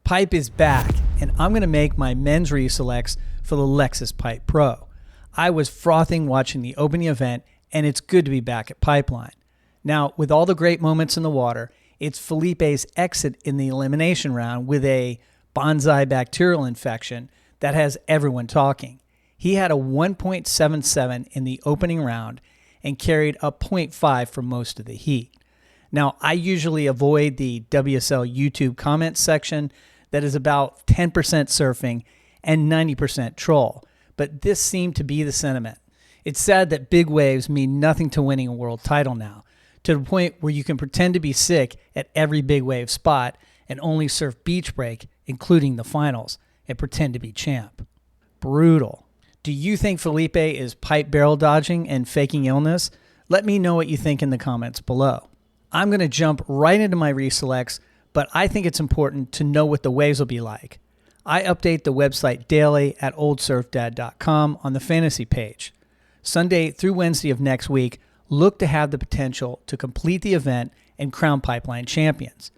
Pipe is back, and I'm going to make my men's reselects for the Lexus Pipe Pro. I was frothing watching the opening event, and it's good to be back at Pipeline. Now, with all the great moments in the water, it's Felipe's exit in the elimination round with a bonsai bacterial infection that has everyone talking. He had a 1.77 in the opening round and carried a 0.5 for most of the heat. Now, I usually avoid the WSL YouTube comments section that is about 10% surfing and 90% troll, but this seemed to be the sentiment. It's sad that big waves mean nothing to winning a world title now, to the point where you can pretend to be sick at every big wave spot and only surf beach break, including the finals, and pretend to be champ. Brutal. Do you think Felipe is pipe barrel dodging and faking illness? Let me know what you think in the comments below. I'm going to jump right into my reselects, but I think it's important to know what the waves will be like. I update the website daily at oldsurfdad.com on the fantasy page. Sunday through Wednesday of next week, look to have the potential to complete the event and crown Pipeline champions.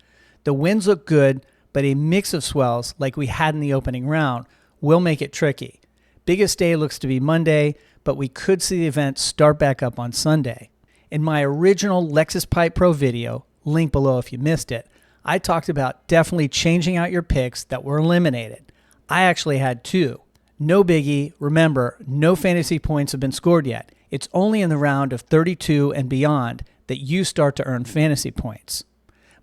The winds look good, but a mix of swells like we had in the opening round will make it tricky. Biggest day looks to be Monday, but we could see the event start back up on Sunday. In my original Lexus Pipe Pro video, link below if you missed it, I talked about definitely changing out your picks that were eliminated. I actually had two. No biggie. Remember, no fantasy points have been scored yet. It's only in the round of 32 and beyond that you start to earn fantasy points.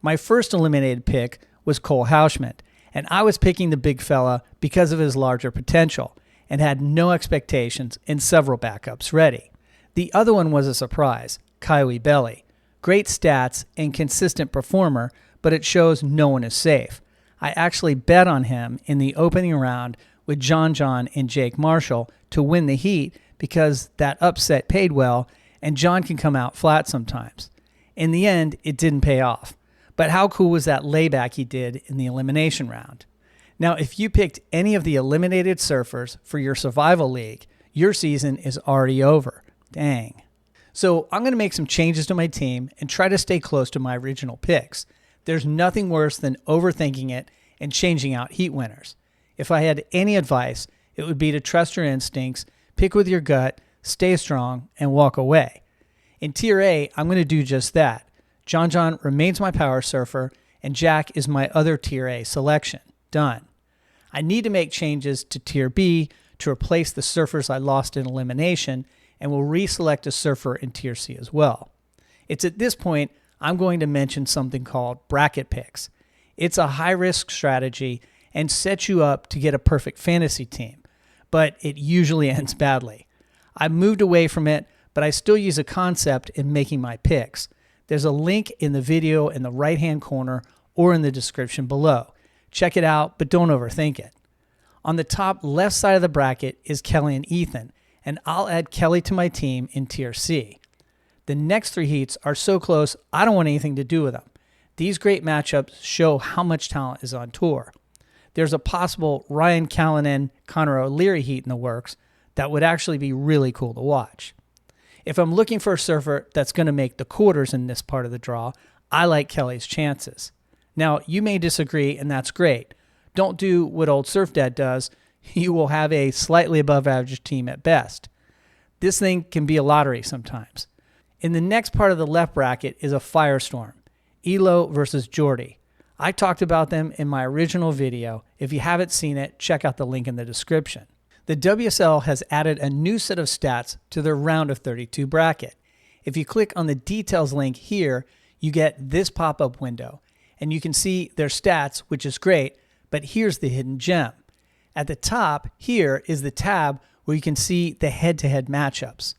My first eliminated pick was Cole Houshmand, and I was picking the big fella because of his larger potential and had no expectations and several backups ready. The other one was a surprise, Kaiwi Belly. Great stats and consistent performer, but it shows no one is safe. I actually bet on him in the opening round with John and Jake Marshall to win the heat because that upset paid well and John can come out flat sometimes. In the end, it didn't pay off. But how cool was that layback he did in the elimination round? Now, if you picked any of the eliminated surfers for your survival league, your season is already over. Dang. So I'm going to make some changes to my team and try to stay close to my original picks. There's nothing worse than overthinking it and changing out heat winners. If I had any advice, it would be to trust your instincts, pick with your gut, stay strong, and walk away. In Tier A, I'm going to do just that. John remains my power surfer, and Jack is my other Tier A selection. Done. I need to make changes to Tier B to replace the surfers I lost in elimination, and will reselect a surfer in Tier C as well. It's at this point I'm going to mention something called bracket picks. It's a high-risk strategy and sets you up to get a perfect fantasy team, but it usually ends badly. I've moved away from it, but I still use a concept in making my picks. There's a link in the video in the right-hand corner or in the description below. Check it out, but don't overthink it. On the top left side of the bracket is Kelly and Ethan, and I'll add Kelly to my team in Tier C. The next three heats are so close, I don't want anything to do with them. These great matchups show how much talent is on tour. There's a possible Ryan Callanan, Connor O'Leary heat in the works that would actually be really cool to watch. If I'm looking for a surfer that's going to make the quarters in this part of the draw, I like Kelly's chances. Now, you may disagree, and that's great. Don't do what old Surf Dad does. You will have a slightly above average team at best. This thing can be a lottery sometimes. In the next part of the left bracket is a firestorm, Elo versus Jordy. I talked about them in my original video. If you haven't seen it, check out the link in the description. The WSL has added a new set of stats to their round of 32 bracket. If you click on the details link here, you get this pop-up window, and you can see their stats, which is great, but here's the hidden gem. At the top here is the tab where you can see the head-to-head matchups.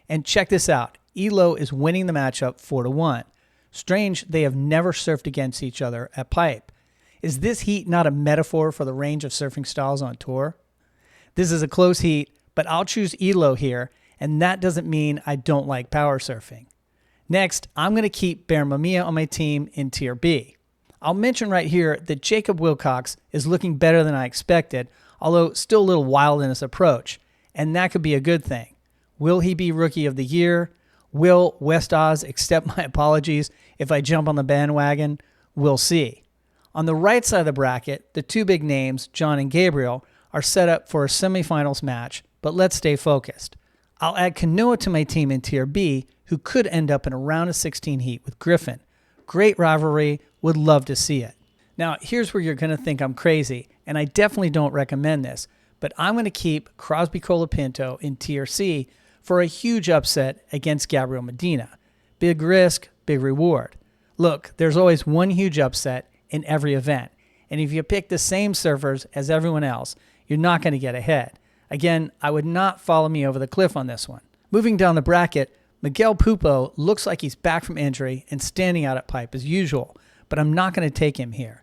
And check this out. Elo is winning the matchup 4-1. Strange they have never surfed against each other at Pipe. Is this heat not a metaphor for the range of surfing styles on tour? This is a close heat, but I'll choose Elo here, and that doesn't mean I don't like power surfing. Next, I'm going to keep Bear Mamiya on my team in Tier B. I'll mention right here that Jacob Wilcox is looking better than I expected, although still a little wild in his approach, and that could be a good thing. Will he be Rookie of the Year? Will West Oz accept my apologies if I jump on the bandwagon? We'll see. On the right side of the bracket, the two big names, John and Gabriel, are set up for a semifinals match, but let's stay focused. I'll add Kanoa to my team in Tier B, who could end up in a round of 16 heat with Griffin. Great rivalry, would love to see it. Now, here's where you're going to think I'm crazy, and I definitely don't recommend this, but I'm going to keep Crosby Colapinto in Tier C for a huge upset against Gabriel Medina. Big risk, big reward. Look, there's always one huge upset in every event, and if you pick the same surfers as everyone else, you're not going to get ahead. Again, I would not follow me over the cliff on this one. Moving down the bracket, Miguel Pupo looks like he's back from injury and standing out at pipe as usual, but I'm not going to take him here.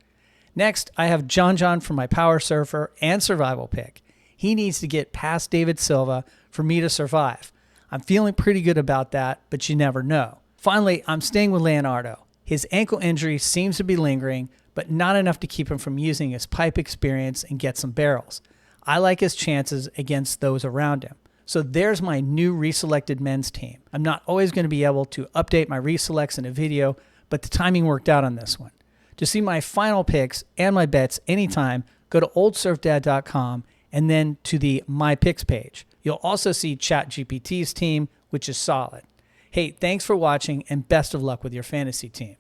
Next, I have John for my power surfer and survival pick. He needs to get past David Silva for me to survive. I'm feeling pretty good about that, but you never know. Finally, I'm staying with Leonardo. His ankle injury seems to be lingering, but not enough to keep him from using his pipe experience and get some barrels. I like his chances against those around him. So there's my new reselected men's team. I'm not always going to be able to update my reselects in a video, but the timing worked out on this one. To see my final picks and my bets anytime, go to oldsurfdad.com and then to the My Picks page. You'll also see ChatGPT's team, which is solid. Hey, thanks for watching and best of luck with your fantasy team.